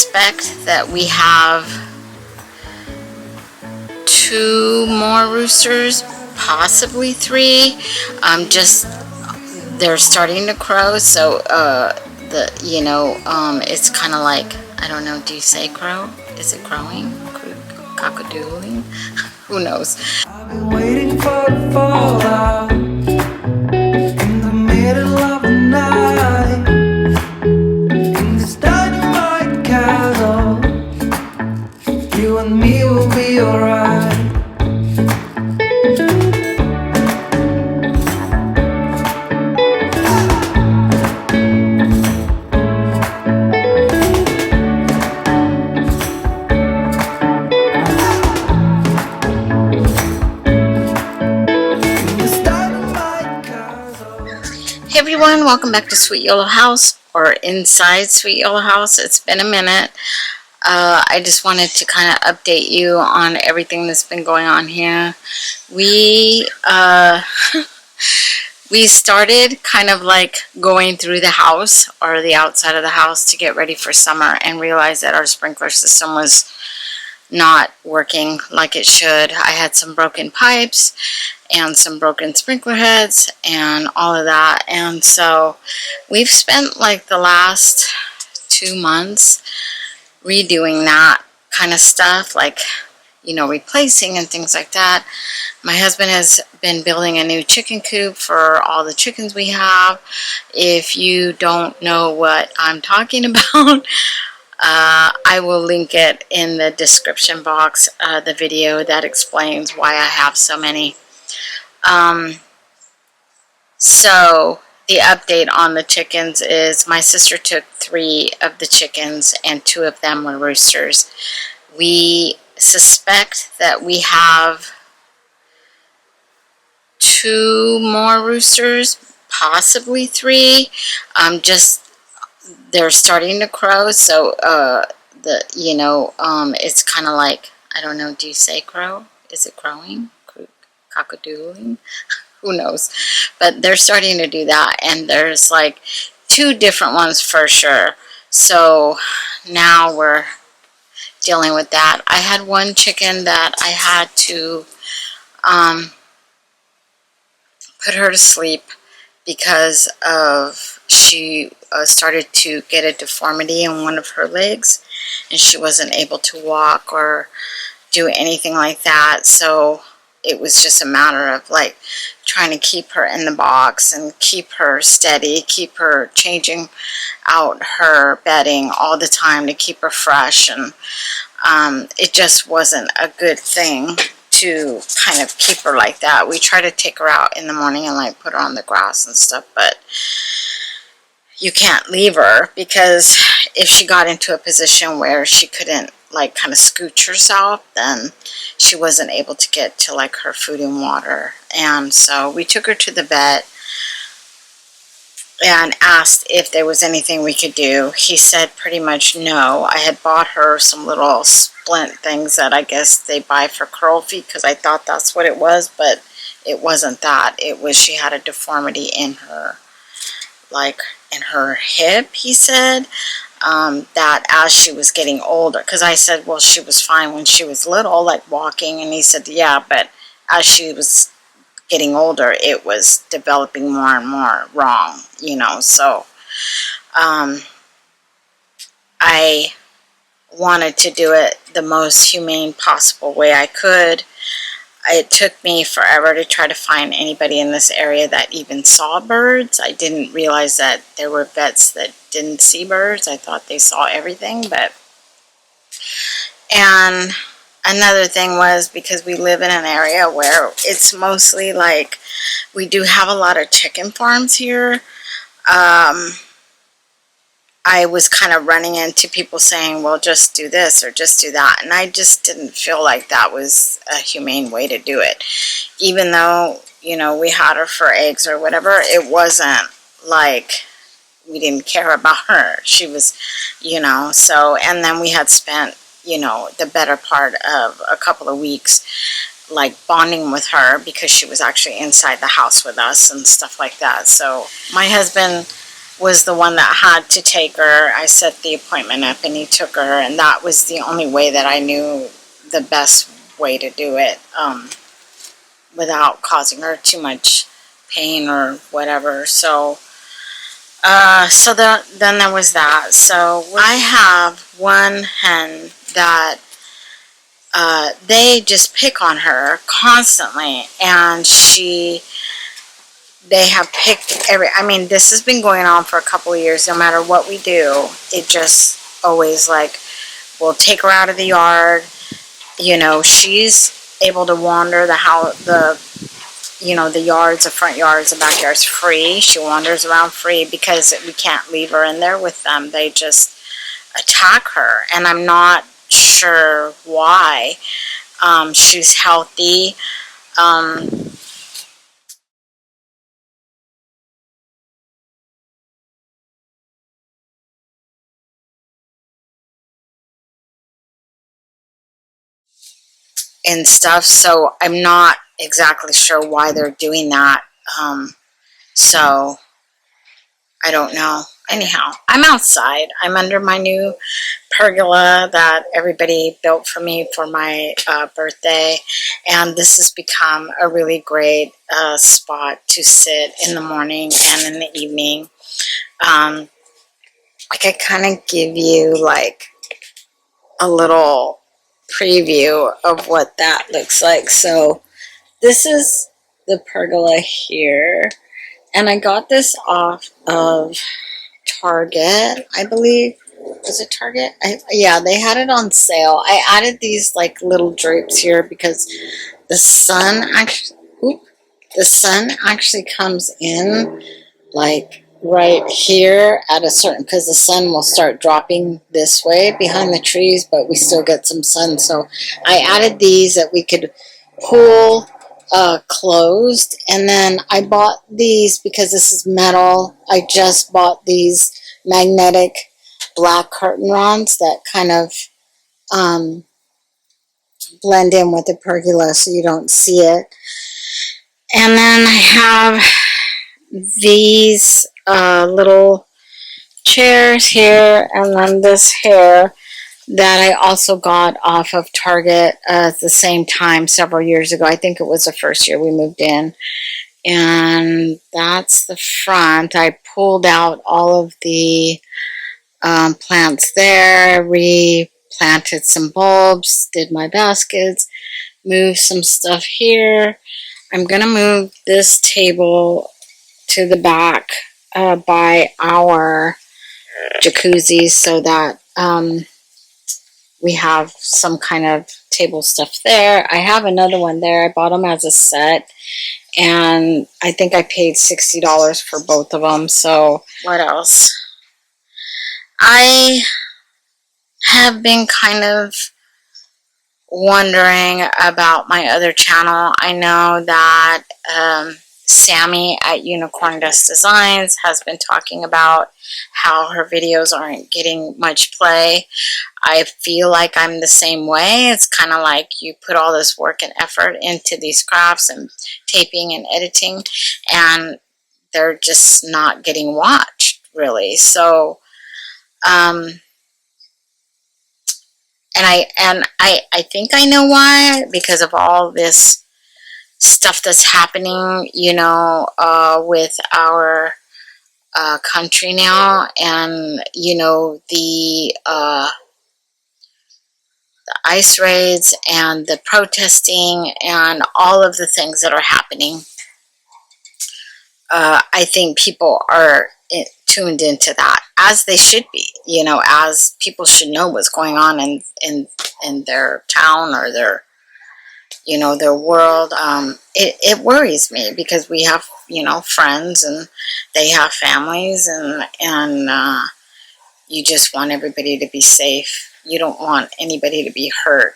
suspect that we have 2 more roosters, possibly 3. Just they're starting to crow, so it's kind of like, I don't know, do you say crow? Is it crowing? Cockadoodling? Who knows? I've been waiting for the fallout in the middle of the night, in this dynamite castle. You and me will be alright. Hey everyone, welcome back to Sweet Yellow House, or inside Sweet Yellow House. It's been a minute. I just wanted to kind of update you on everything that's been going on here. We we started kind of like going through the house or the outside of the house to get ready for summer, and realized that our sprinkler system was not working like it should. I had some broken pipes and some broken sprinkler heads and all of that, and so we've spent like the last 2 months redoing that kind of stuff, like, you know, replacing and things like that. My husband has been building a new chicken coop for all the chickens we have. If you don't know what I'm talking about, I will link it in the description box, the video that explains why I have so many. So the update on the chickens is my sister took 3 of the chickens and 2 of them were roosters. We suspect that we have 2 more roosters, possibly 3. Just they're starting to crow, so it's kind of like, I don't know, do you say crow? Is it crowing? Cockadoodling? Who knows? But they're starting to do that, and there's like 2 different ones for sure. So now we're dealing with that. I had one chicken that I had to put her to sleep because of she started to get a deformity in one of her legs, and she wasn't able to walk or do anything like that. So it was just a matter of like trying to keep her in the box and keep her steady, keep her changing out her bedding all the time to keep her fresh, and it just wasn't a good thing to kind of keep her like that. We try to take her out in the morning and like put her on the grass and stuff, but you can't leave her, because if she got into a position where she couldn't like kind of scooch herself, then she wasn't able to get to like her food and water. And so we took her to the vet and asked if there was anything we could do. He said pretty much no. I had bought her some little splint things that I guess they buy for curl feet, because I thought that's what it was, but it wasn't that. It was she had a deformity in her, like in her hip, he said, that as she was getting older, because I said, well, she was fine when she was little, like walking, and he said, yeah, but as she was getting older, it was developing more and more wrong, you know. So I wanted to do it the most humane possible way I could. It took me forever to try to find anybody in this area that even saw birds. I didn't realize that there were vets that didn't see birds. I thought they saw everything, but... And another thing was, because we live in an area where it's mostly like, we do have a lot of chicken farms here. I was kind of running into people saying, well, just do this or just do that. And I just didn't feel like that was a humane way to do it. Even though, you know, we had her for eggs or whatever, it wasn't like we didn't care about her. She was, you know, so, and then we had spent, you know, the better part of a couple of weeks like bonding with her, because she was actually inside the house with us and stuff like that. So my husband was the one that had to take her. I set the appointment up and he took her, and that was the only way that I knew the best way to do it, without causing her too much pain or whatever. So then there was that. So I have one hen that they just pick on her constantly, and they have picked I mean, this has been going on for a couple of years. No matter what we do, it just always, like, we'll take her out of the yard. You know, she's able to wander the house, the yards, the front yards, the backyards free. She wanders around free because we can't leave her in there with them. They just attack her, and I'm not sure why. She's healthy. And stuff, so I'm not exactly sure why they're doing that. So I don't know. Anyhow, I'm outside. I'm under my new pergola that everybody built for me for my birthday, and this has become a really great spot to sit in the morning and in the evening. I could kind of give you like a little preview of what that looks like. So this is the pergola here, and I got this off of Target, I believe. Was it Target? Yeah, they had it on sale. I added these like little drapes here because the sun actually comes in like right here at a certain, because the sun will start dropping this way behind the trees, but we still get some sun. So I added these that we could pull closed, and then I bought these because this is metal. I just bought these magnetic black curtain rods that kind of blend in with the pergola so you don't see it. And then I have these little chairs here, and then this here that I also got off of Target at the same time several years ago. I think it was the first year we moved in. And that's the front. I pulled out all of the plants there, replanted some bulbs, did my baskets, moved some stuff here. I'm going to move this table to the back by our jacuzzi so that we have some kind of table stuff there. I have another one there. I bought them as a set, and I think I paid $60 for both of them. So what else? I have been kind of wondering about my other channel. I know that Sammy at Unicorn Dust Designs has been talking about how her videos aren't getting much play. I feel like I'm the same way. It's kind of like you put all this work and effort into these crafts and taping and editing, and they're just not getting watched, really. So, and I think I know why, because of all this stuff that's happening, you know, with our country now, and you know, the ICE raids and the protesting and all of the things that are happening. I think people are tuned into that, as they should be, you know, as people should know what's going on in their town or their, you know, their world. It worries me because we have, you know, friends and they have families, and you just want everybody to be safe. You don't want anybody to be hurt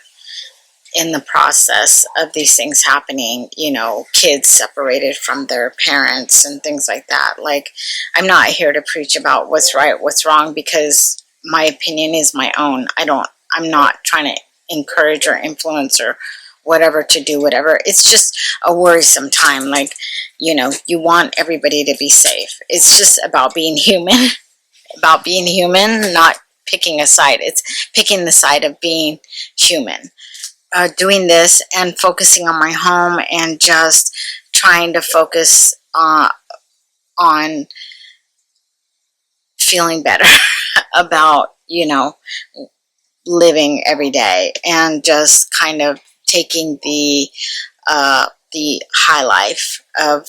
in the process of these things happening, you know, kids separated from their parents and things like that. Like, I'm not here to preach about what's right, what's wrong, because my opinion is my own. I'm not trying to encourage or influence or whatever to do whatever. It's just a worrisome time. Like, you know, you want everybody to be safe. It's just about being human, about being human, not picking a side. It's picking the side of being human. Doing this and focusing on my home and just trying to focus on feeling better about, you know, living every day, and just kind of taking the high life of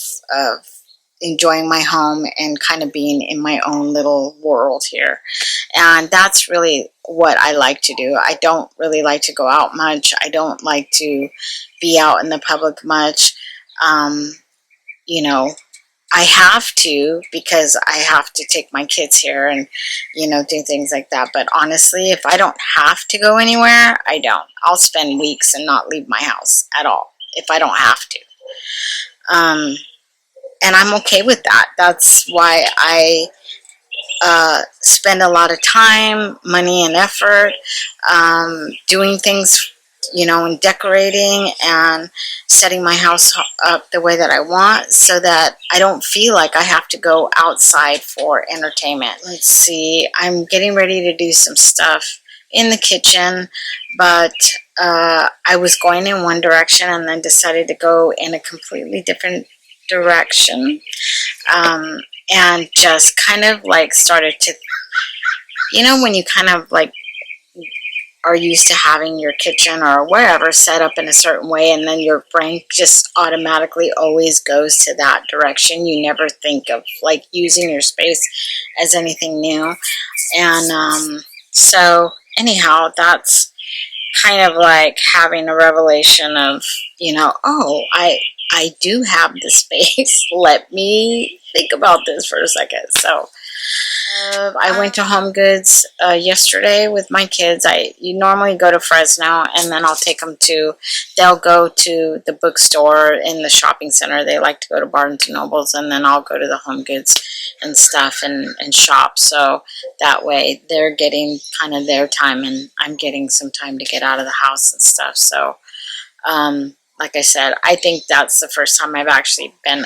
enjoying my home and kind of being in my own little world here. And that's really what I like to do. I don't really like to go out much. I don't like to be out in the public much. You know, I have to, because I have to take my kids here and, you know, do things like that. But honestly, if I don't have to go anywhere, I don't. I'll spend weeks and not leave my house at all if I don't have to. And I'm okay with that. That's why I spend a lot of time, money, and effort doing things, you know, and decorating and setting my house up the way that I want, so that I don't feel like I have to go outside for entertainment. Let's see, I'm getting ready to do some stuff in the kitchen, but I was going in one direction and then decided to go in a completely different direction, and just kind of like started to, you know, when you kind of like are used to having your kitchen or wherever set up in a certain way, and then your brain just automatically always goes to that direction. You never think of like using your space as anything new. And so anyhow, that's kind of like having a revelation of, you know, oh, I do have the space. Let me think about this for a second. So I went to Home Goods yesterday with my kids. You normally go to Fresno, and then I'll take them they'll go to the bookstore in the shopping center. They like to go to Barnes & Nobles, and then I'll go to the Home Goods and stuff and shop. So that way they're getting kind of their time, and I'm getting some time to get out of the house and stuff. So like I said, I think that's the first time I've actually been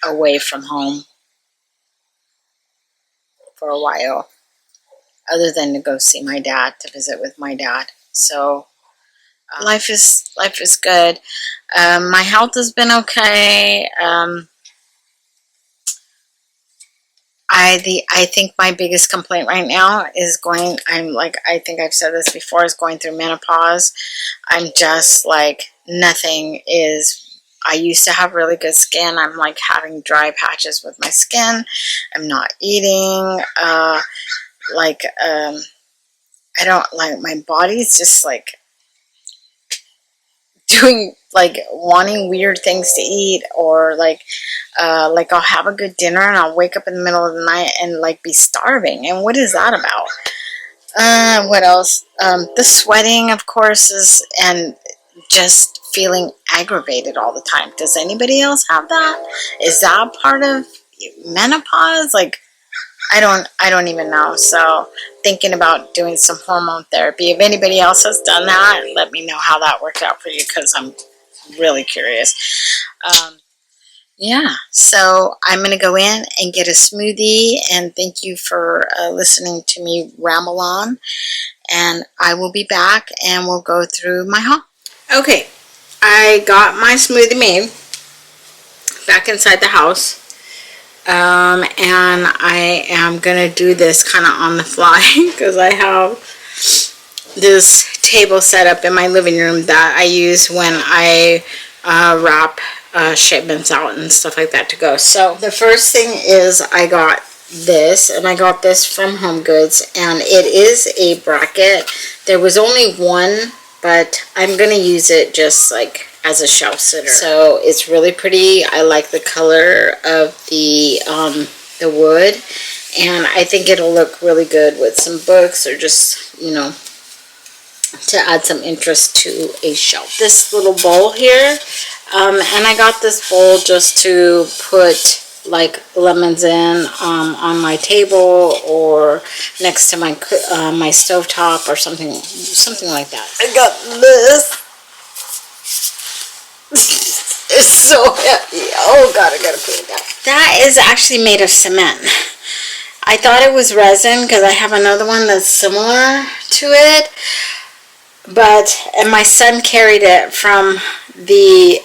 away from home for a while, other than to go see my dad, to visit with my dad. So life is good. My health has been okay. I think my biggest complaint right now is I think I've said this before, is going through menopause. I'm just like, nothing is, I used to have really good skin. I'm like having dry patches with my skin. I'm not eating. I don't like, my body's just like doing, like wanting weird things to eat, or like I'll have a good dinner and I'll wake up in the middle of the night and like be starving. And what is that about? What else? The sweating, of course, and just feeling aggravated all the time. Does anybody else have that? Is that part of menopause? Like, I don't even know. So thinking about doing some hormone therapy. If anybody else has done that, let me know how that worked out for you, because I'm really curious. Yeah, so I'm going to go in and get a smoothie, and thank you for listening to me ramble on, and I will be back and we'll go through my haul. Okay, I got my smoothie made back inside the house, and I am going to do this kind of on the fly because I have this table set up in my living room that I use when I wrap shipments out and stuff like that to go. So the first thing is I got this, and I got this from Home Goods, and it is a bracket. There was only one, but I'm gonna use it just like as a shelf sitter. So it's really pretty. I like the color of the wood, and I think it'll look really good with some books, or just, you know, to add some interest to a shelf. This little bowl here, and I got this bowl just to put like lemons in on my table, or next to my my stovetop, or something like that. I got this. so heavy. Oh God, I gotta put it down. That is actually made of cement. I thought it was resin because I have another one that's similar to it. And my son carried it from the,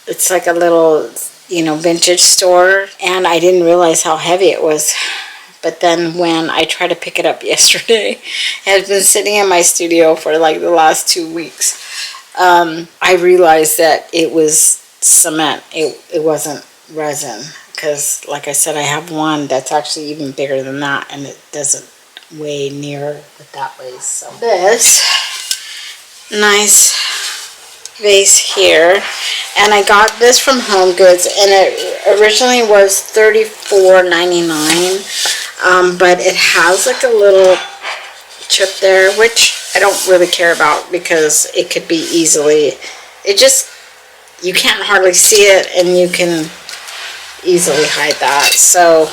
it's like a little, vintage store. And I didn't realize how heavy it was. But then when I tried to pick it up yesterday, it has been sitting in my studio for like the last 2 weeks. I realized that it was cement. It wasn't resin. Because, like I said, I have one that's actually even bigger than that, and it doesn't weigh near what that weighs. So this nice vase here, and I got this from Home Goods, and it originally was $34.99, but it has like a little chip there, which I don't really care about because it could be easily, you can't hardly see it, and you can easily hide that. So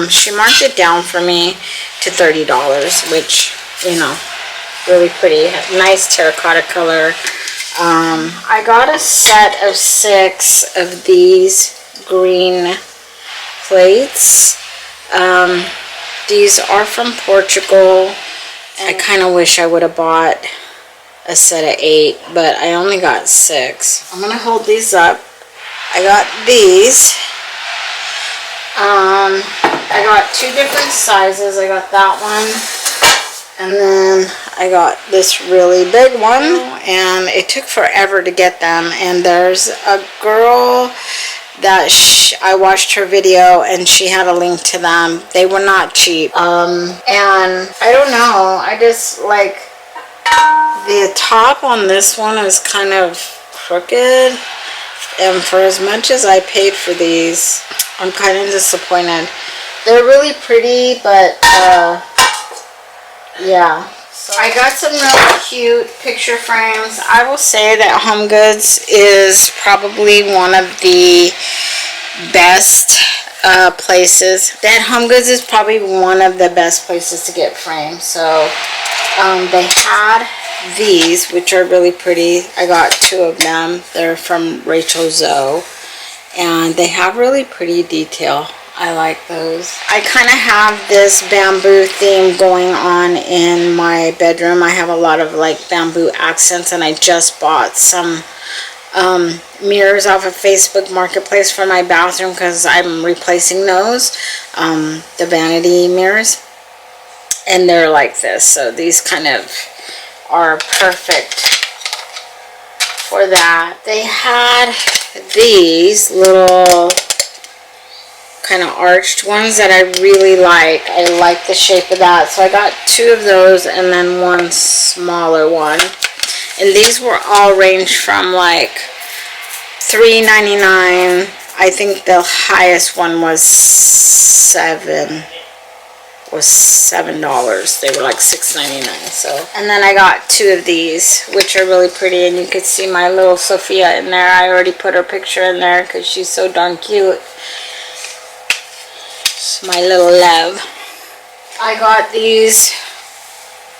she marked it down for me to $30, which, really pretty, nice terracotta color. I got a set of 6 of these green plates. These are from Portugal. I kind of wish I would have bought a set of 8, but I only got 6. I'm gonna hold these up. I got these. I got 2 different sizes. I got that one, and then I got this really big one, and it took forever to get them. And there's a girl that I watched her video, and she had a link to them. They were not cheap. And I don't know, I just like the top on this one is kind of crooked, and for as much as I paid for these, I'm kind of disappointed. They're really pretty, but yeah. So I got some really cute picture frames. I will say that Home Goods is probably one of the best places. That Home Goods is probably one of the best places to get frames. So they had these, which are really pretty. I got 2 of them. They're from Rachel Zoe, and they have really pretty detail. I like those. I kind of have this bamboo theme going on in my bedroom. I have a lot of like bamboo accents, and I just bought some mirrors off of Facebook Marketplace for my bathroom because I'm replacing those, the vanity mirrors, and they're like this. So these kind of are perfect for that. They had these little kind of arched ones that I really like. I like the shape of that. So I got 2 of those and then 1 smaller one. And these were all ranged from like $3.99. I think the highest one was $7. They were like $6.99. So, and then I got 2 of these, which are really pretty, and you could see my little Sophia in there. I already put her picture in there because she's so darn cute. It's my little love. I got these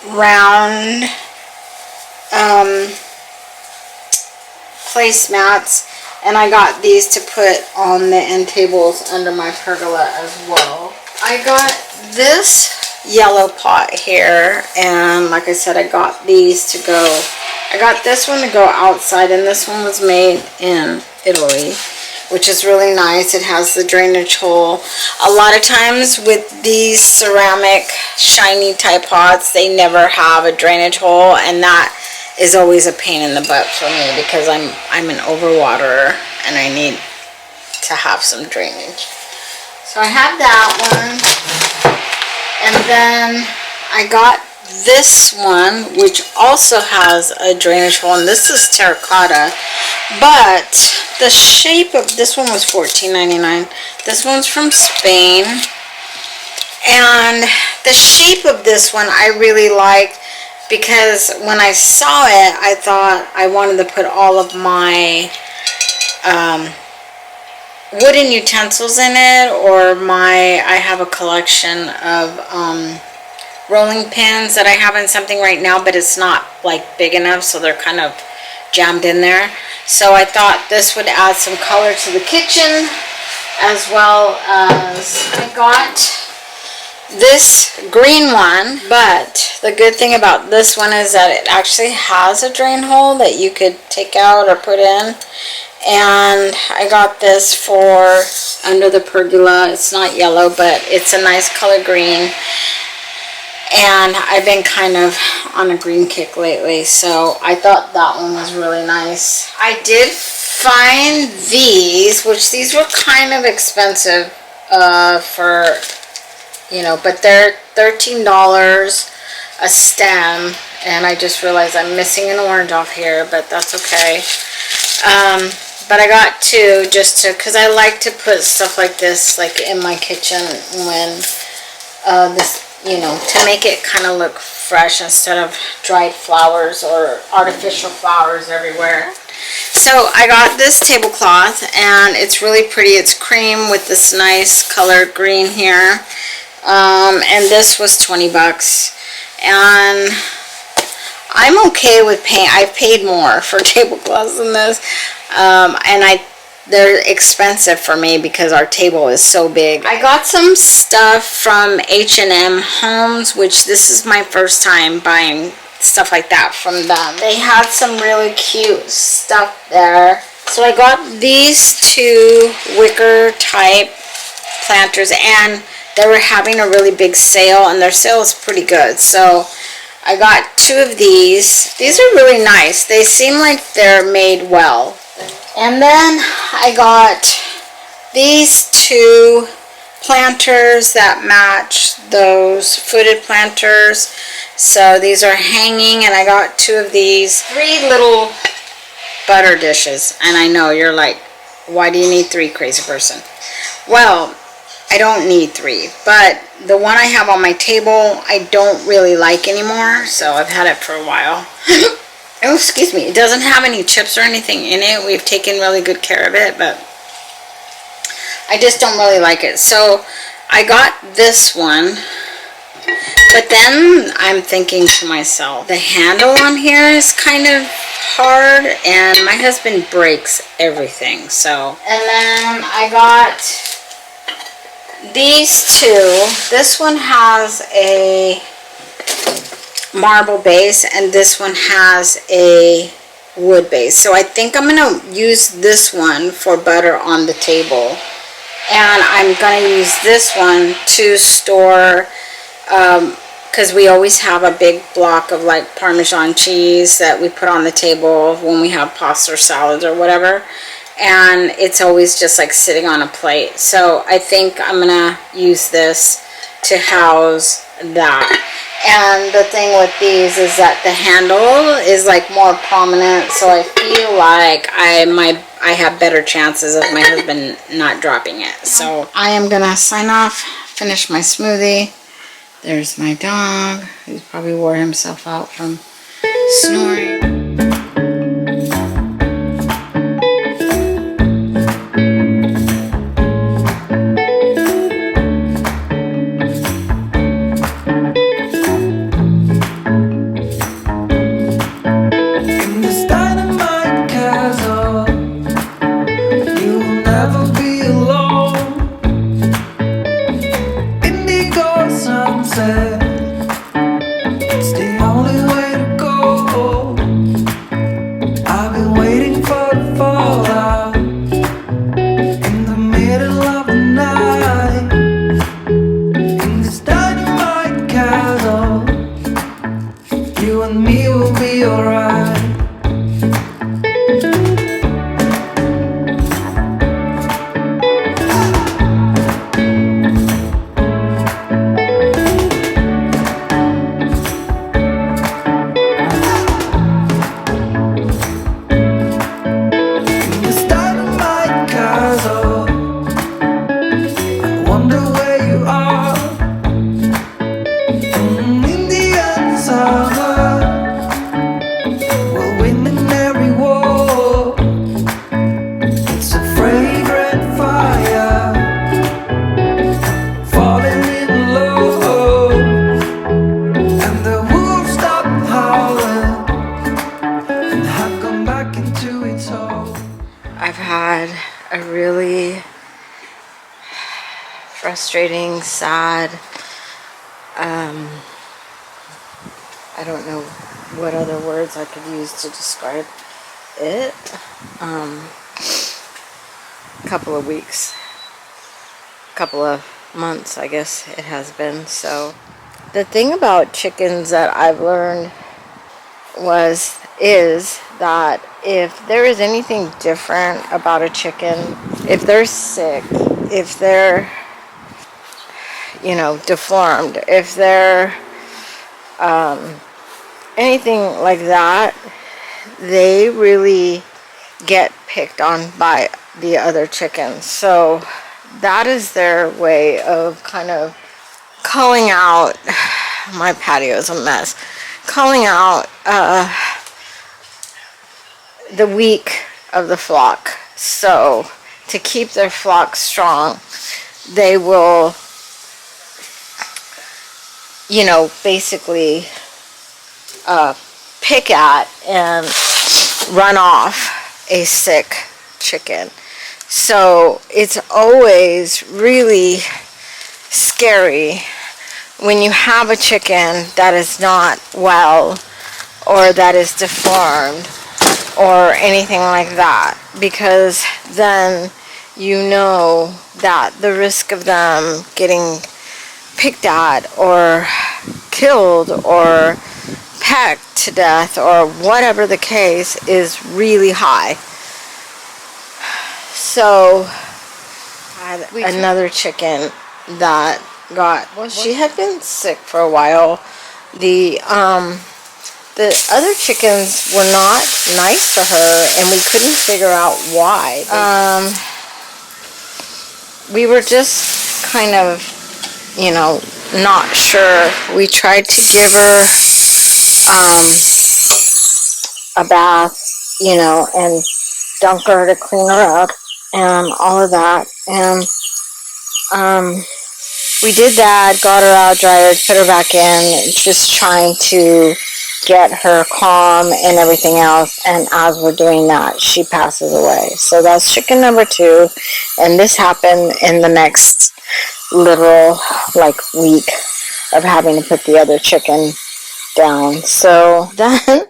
round placemats, and I got these to put on the end tables under my pergola as well. I got this yellow pot here, and like I said, I got these to go. I got this one to go outside, and this one was made in Italy, which is really nice. It has the drainage hole. A lot of times with these ceramic shiny type pots, they never have a drainage hole, and that is always a pain in the butt for me because I'm an overwaterer and I need to have some drainage. So I have that one, and then I got this one, which also has a drainage hole, and this is terracotta, but the shape of this one was $14.99. This one's from Spain, and the shape of this one I really liked because when I saw it, I thought I wanted to put all of my wooden utensils in it, or I have a collection of rolling pins that I have in something right now, but it's not like big enough, so they're kind of jammed in there. So I thought this would add some color to the kitchen, as well as I got this green one. But the good thing about this one is that it actually has a drain hole that you could take out or put in. And I got this for under the pergola. It's not yellow, but it's a nice color green. And I've been kind of on a green kick lately, so I thought that one was really nice. I did find these, which these were kind of expensive for, you know, but they're $13 a stem. And I just realized I'm missing an orange off here, but that's okay. But I got two just to, because I like to put stuff like this like in my kitchen when this, you know, to make it kind of look fresh instead of dried flowers or artificial flowers everywhere. So I got this tablecloth, and it's really pretty. It's cream with this nice color green here. And this was 20 bucks. And I'm okay with paying. I've paid more for tablecloths than this. And they're expensive for me because our table is so big. I got some stuff from H&M Homes, which this is my first time buying stuff like that from them. They had some really cute stuff there. So I got these two wicker type planters, and they were having a really big sale, and their sale is pretty good. So I got two of these. These are really nice. They seem like they're made well. And then I got these two planters that match those footed planters. So these are hanging, and I got two of these. 3 little butter dishes. And I know you're like, why do you need 3, crazy person? Well, I don't need 3, but the one I have on my table I don't really like anymore, so I've had it for a while. Oh, excuse me. It doesn't have any chips or anything in it. We've taken really good care of it, but I just don't really like it. So I got this one, but then I'm thinking to myself, the handle on here is kind of hard, and my husband breaks everything. So, and then I got these two. This one has a marble base, and this one has a wood base. So I think I'm going to use this one for butter on the table, and I'm going to use this one to store, because we always have a big block of like Parmesan cheese that we put on the table when we have pasta or salads or whatever, and it's always just like sitting on a plate. So I think I'm going to use this to house that. And the thing with these is that the handle is like more prominent, so I feel like I have better chances of my husband not dropping it. So I am gonna sign off, finish my smoothie. There's my dog, who probably wore himself out from snoring. We'll had a really frustrating, sad, I don't know what other words I could use to describe it. Couple of weeks, couple of months, I guess it has been. So the thing about chickens that I've learned is that if there is anything different about a chicken, if they're sick, if they're, deformed, if they're anything like that, they really get picked on by the other chickens. So that is their way of kind of calling out. My patio is a mess. Calling out the weak of the flock. So to keep their flock strong, they will, basically pick at and run off a sick chicken. So it's always really scary when you have a chicken that is not well or that is deformed or anything like that, because then you know that the risk of them getting picked at or killed or pecked to death or whatever the case is really high. So I had another chicken that she had been sick for a while. The other chickens were not nice to her, and we couldn't figure out why. We were just kind of, not sure. We tried to give her a bath, and dunk her to clean her up and all of that. And we did that, got her out, dried her, put her back in, just trying to get her calm and everything else. And as we're doing that, she passes away. So that's chicken number 2. And this happened in the next literal week of having to put the other chicken down. So then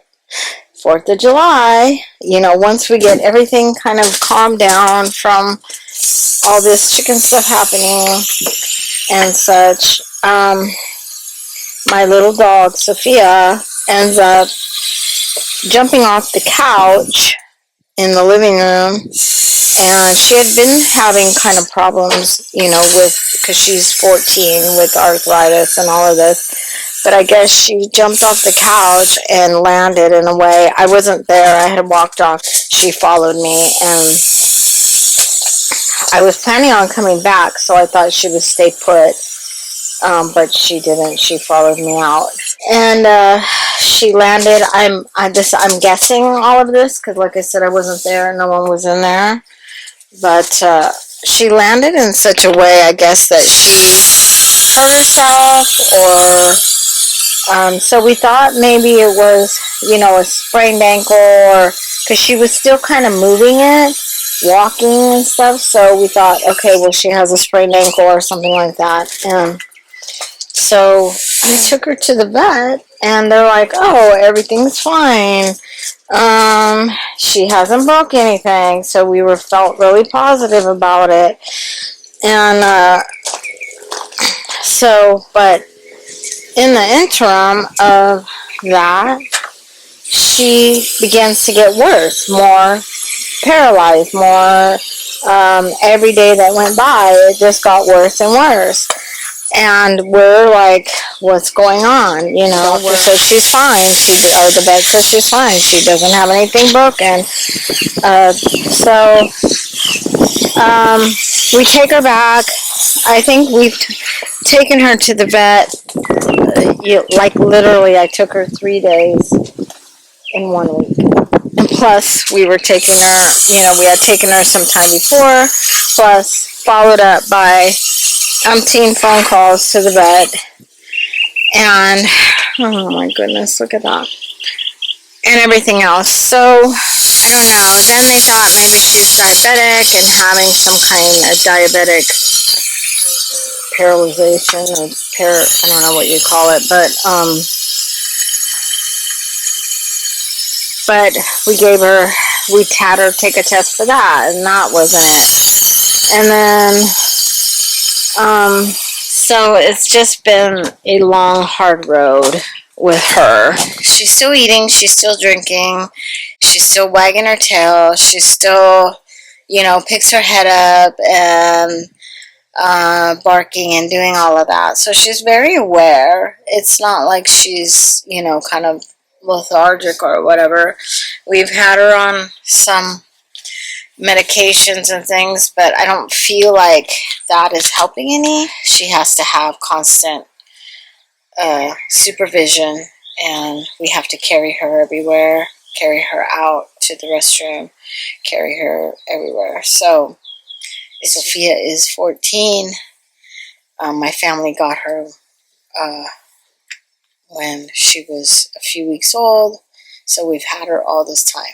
4th of July, once we get everything kind of calmed down from all this chicken stuff happening and such, my little dog Sophia ends up jumping off the couch in the living room, and she had been having kind of problems, because she's 14 with arthritis and all of this. But I guess she jumped off the couch and landed in a way. I wasn't there. I had walked off. She followed me, and I was planning on coming back, so I thought she would stay put. But she didn't. She followed me out, and she landed. I'm guessing all of this because, like I said, I wasn't there. No one was in there. But she landed in such a way, I guess, that she hurt herself, or so we thought maybe it was, a sprained ankle, or because she was still kind of moving it, walking and stuff. So we thought, okay, well, she has a sprained ankle or something like that. And so I took her to the vet, and they're like, oh, everything's fine. She hasn't broke anything, so we felt really positive about it. And but in the interim of that, she begins to get worse, more paralyzed, more. Every day that went by, it just got worse and worse. And we're like, what's going on? She says she's fine. The vet says she's fine. She doesn't have anything broken. We take her back. I think we've taken her to the vet. Literally, I took her 3 days in 1 week. And plus, we were taking her, we had taken her some time before, plus followed up by umpteen phone calls to the vet. And, oh my goodness, look at that. and everything else. So I don't know. Then they thought maybe she's diabetic and having some kind of diabetic paralyzation or I don't know what you call it, but we had her take a test for that, and that wasn't it. And then, so it's just been a long, hard road with her. She's still eating, she's still drinking, she's still wagging her tail, she's still, picks her head up and barking and doing all of that. So she's very aware. It's not like she's, kind of lethargic or whatever. We've had her on some medications and things, but I don't feel like that is helping any. She has to have constant supervision, and we have to carry her everywhere, carry her out to the restroom, carry her everywhere. So Sophia is 14. My family got her when she was a few weeks old, so we've had her all this time.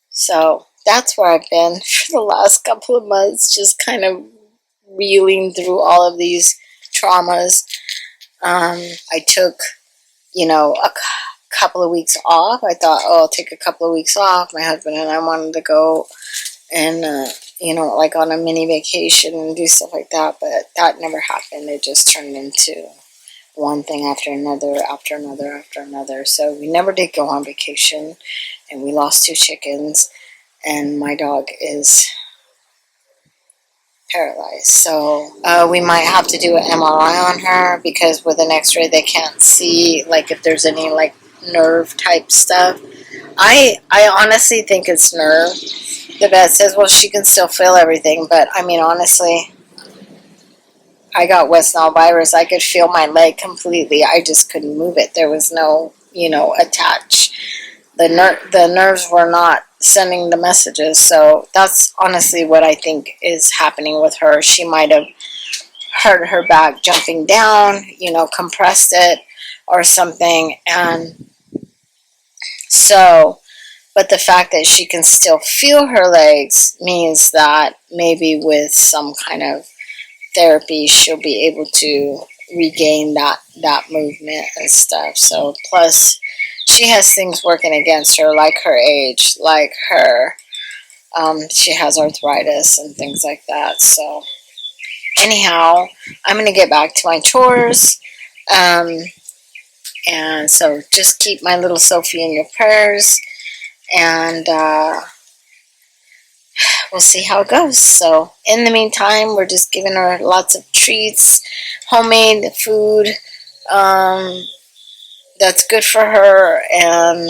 So that's where I've been for the last couple of months, just kind of reeling through all of these traumas. I took, a couple of weeks off. I thought, I'll take a couple of weeks off. My husband and I wanted to go and, like on a mini vacation and do stuff like that, but that never happened. It just turned into one thing after another, after another, after another. So we never did go on vacation, and we lost 2 chickens, and my dog is paralyzed. So we might have to do an MRI on her, because with an x-ray they can't see like if there's any like nerve type stuff. I honestly think it's nerve. The vet says, well, she can still feel everything, but I mean, honestly, I got West Nile virus. I could feel my leg completely. I just couldn't move it. There was no, attach. The nerves were not sending the messages. So that's honestly what I think is happening with her. She might have hurt her back jumping down, compressed it or something. And so, but the fact that she can still feel her legs means that maybe with some kind of therapy she'll be able to regain that movement and stuff. So plus she has things working against her, like her age, like her she has arthritis and things like that. So anyhow, I'm gonna get back to my chores, and so just keep my little Sophie in your prayers, and we'll see how it goes. So in the meantime, we're just giving her lots of treats, homemade food that's good for her, and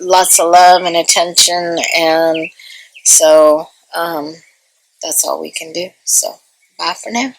lots of love and attention. And so that's all we can do. So bye for now.